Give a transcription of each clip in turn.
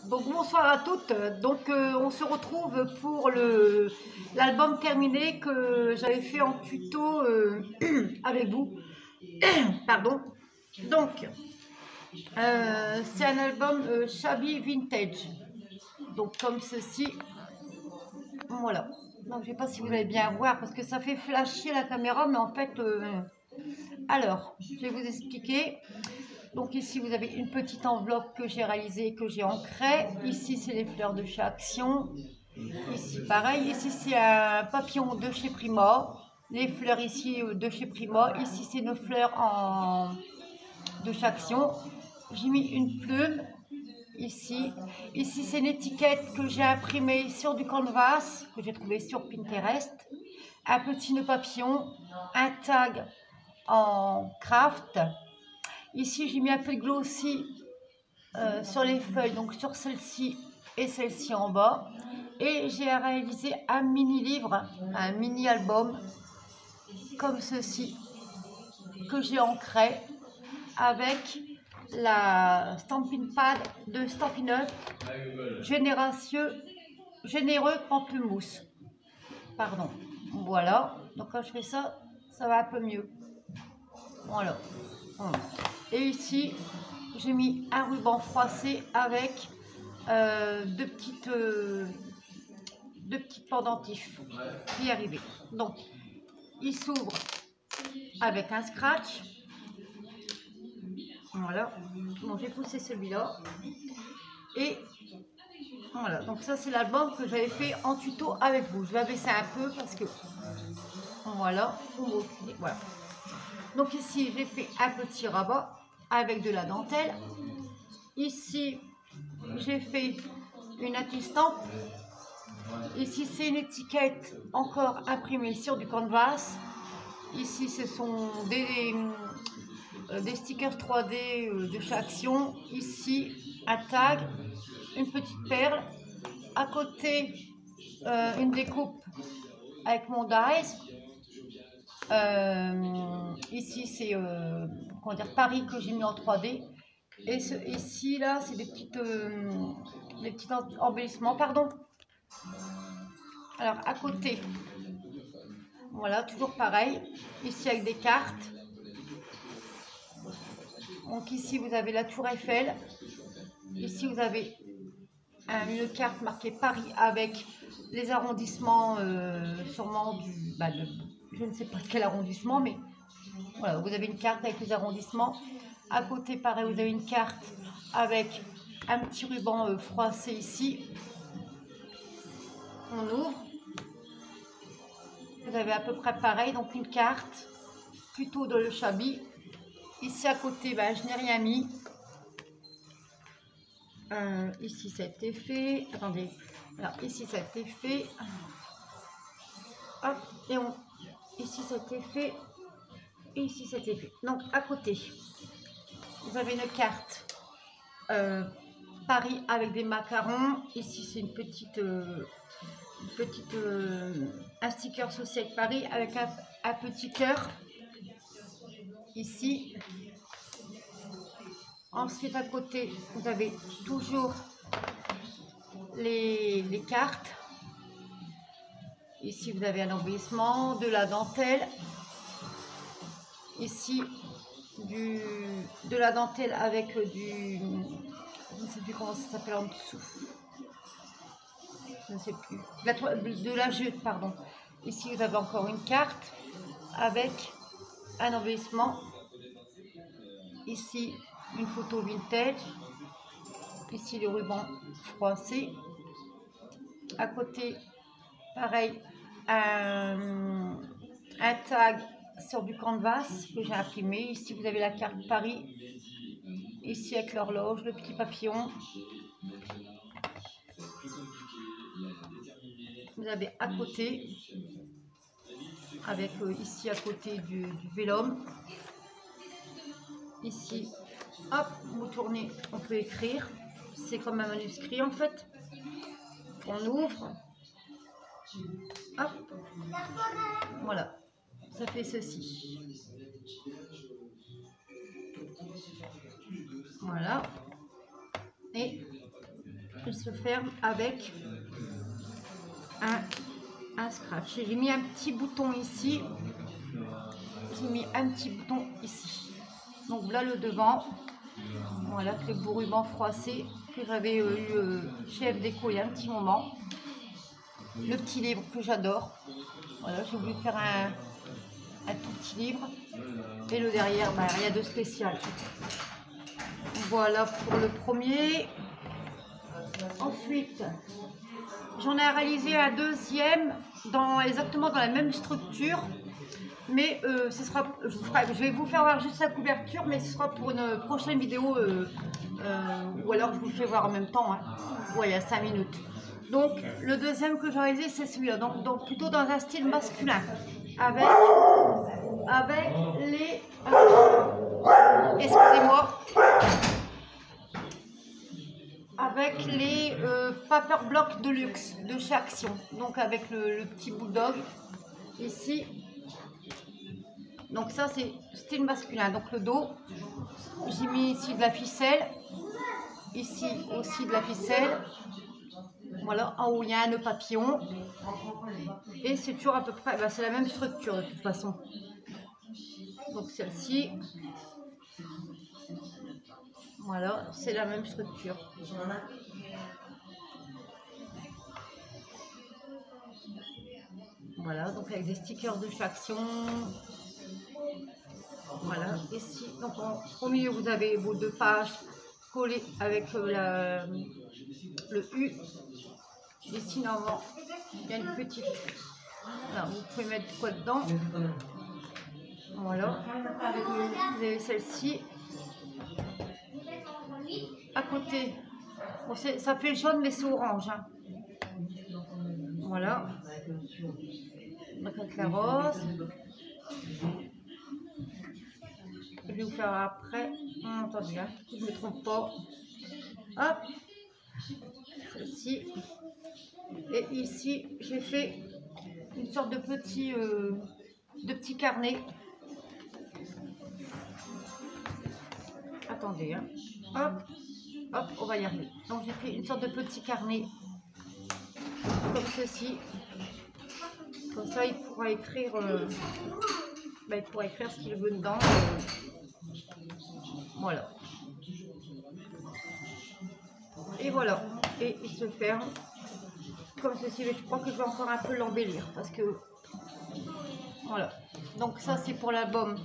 Donc bonsoir à toutes. Donc on se retrouve pour l'album terminé que j'avais fait en tuto avec vous. Pardon. Donc c'est un album Shabby Vintage. Donc comme ceci. Voilà. Donc je ne sais pas si vous allez bien voir parce que ça fait flasher la caméra, mais en fait alors je vais vous expliquer. Donc ici vous avez une petite enveloppe que j'ai réalisée, que j'ai ancrée. Ici c'est les fleurs de chez Action. Ici pareil. Ici c'est un papillon de chez Prima. Les fleurs ici de chez Prima. Ici c'est nos fleurs de chez Action. J'ai mis une plume ici. Ici c'est une étiquette que j'ai imprimée sur du canvas que j'ai trouvé sur Pinterest. Un petit nœud papillon, un tag en craft. Ici, j'ai mis un peu de glossy sur les feuilles, donc sur celle-ci et celle-ci en bas. Et j'ai réalisé un mini-livre, un mini-album, comme ceci, que j'ai ancré avec la Stampin' Pad de Stampin' Up Généreux Pamplemousse. Pardon. Voilà. Donc quand je fais ça, ça va un peu mieux. Voilà. Et ici, j'ai mis un ruban froissé avec deux petites pendentifs qui arrivaient. Donc, il s'ouvre avec un scratch. Voilà. Bon, j'ai poussé celui-là. Et voilà. Donc ça, c'est l'album que j'avais fait en tuto avec vous. Je vais abaisser un peu parce que voilà. Voilà. Donc ici, j'ai fait un petit rabat avec de la dentelle. Ici, j'ai fait une anti-stamp. Ici, c'est une étiquette encore imprimée sur du canvas. Ici, ce sont des stickers 3D de chez Action. Ici, un tag, une petite perle. À côté, une découpe avec mon dies. Ici, c'est Paris que j'ai mis en 3D. Et ici, là, c'est des petits embellissements. Pardon. Alors, à côté, voilà, toujours pareil. Ici, avec des cartes. Donc, ici, vous avez la Tour Eiffel. Ici, vous avez une carte marquée Paris avec les arrondissements, sûrement je ne sais pas de quel arrondissement, mais voilà, vous avez une carte avec les arrondissements. À côté, pareil, vous avez une carte avec un petit ruban froissé ici. On ouvre. Vous avez à peu près pareil, donc une carte, plutôt de le Shabby. Ici à côté, je n'ai rien mis. Ici, ça a été fait. Attendez. Alors, ici, ça a été fait. Hop, et ici, ça a été fait. Et ici, ça a été fait. Donc, à côté, vous avez une carte Paris avec des macarons. Ici, c'est une petite un sticker social avec Paris avec un petit cœur. Ici. Ensuite, à côté, vous avez toujours les cartes. Ici, vous avez un embellissement, de la dentelle. Ici, de la dentelle avec je ne sais plus comment ça s'appelle en dessous. Je ne sais plus. De la jute, pardon. Ici, vous avez encore une carte avec un embellissement. Ici, une photo vintage. Ici, le ruban froissé. À côté, pareil, un tag sur du canvas que j'ai imprimé. Ici, vous avez la carte Paris. Ici, avec l'horloge, le petit papillon. Vous avez à côté, avec ici à côté du vélum. Ici, hop, vous tournez, on peut écrire. C'est comme un manuscrit en fait. On ouvre. Hop. Voilà. Ça fait ceci. Voilà. Et il se ferme avec un scratch. J'ai mis un petit bouton ici. J'ai mis un petit bouton ici. Donc là le devant. Voilà, avec le beau ruban froissé que j'avais eu chez FDéco il y a un petit moment. Le petit livre que j'adore. Voilà, j'ai voulu faire un tout petit livre. Et le derrière, bah, rien de spécial. Voilà pour le premier. Ensuite, j'en ai réalisé un deuxième exactement dans la même structure. Mais ce sera, je vais vous faire voir juste la couverture, mais ce sera pour une prochaine vidéo. Ou alors je vous le fais voir en même temps. Hein. Ouais, il y a 5 minutes. Donc le deuxième que j'ai réalisé, c'est celui-là. Donc plutôt dans un style masculin. Avec les... excusez-moi. Avec les paper blocks de luxe de chez Action. Donc avec le petit bulldog ici. Donc ça c'est style masculin. Donc le dos, j'ai mis ici de la ficelle. Ici aussi de la ficelle. Voilà, en haut il y a un nœud papillon. Et c'est toujours à peu près, bah, c'est la même structure de toute façon. Donc celle-ci. Voilà, c'est la même structure. Voilà, donc avec des stickers de chez Action. Voilà, ici, donc au milieu vous avez vos 2 pages collées avec le U. Ici, normalement, il y a une petite. Là, vous pouvez mettre quoi dedans. Voilà, vous avez celle-ci. À côté, bon, ça fait jaune mais c'est orange. Hein. Voilà. Donc avec la rose. Je vais vous faire après. Attendez, hein, je ne me trompe pas. Hop. Celle-ci. Et ici, j'ai fait une sorte de petit carnet. Attendez, hein. Hop. Hop, on va y arriver. Donc j'ai fait une sorte de petit carnet comme ceci. Comme ça, il pourra écrire, ce qu'il veut dedans. Voilà. Et voilà. Et il se ferme comme ceci. Mais je crois que je vais encore un peu l'embellir parce que voilà. Donc ça c'est pour l'album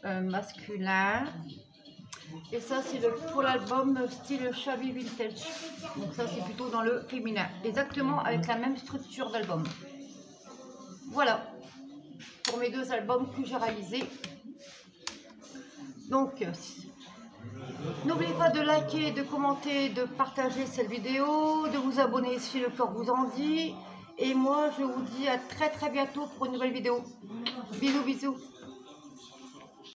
masculin. Et ça, c'est pour l'album style Shabby Vintage. Donc ça, c'est plutôt dans le féminin. Exactement avec la même structure d'album. Voilà. Pour mes 2 albums que j'ai réalisés. Donc, n'oubliez pas de liker, de commenter, de partager cette vidéo, de vous abonner si le corps vous en dit. Et moi, je vous dis à très bientôt pour une nouvelle vidéo. Bisous, bisous.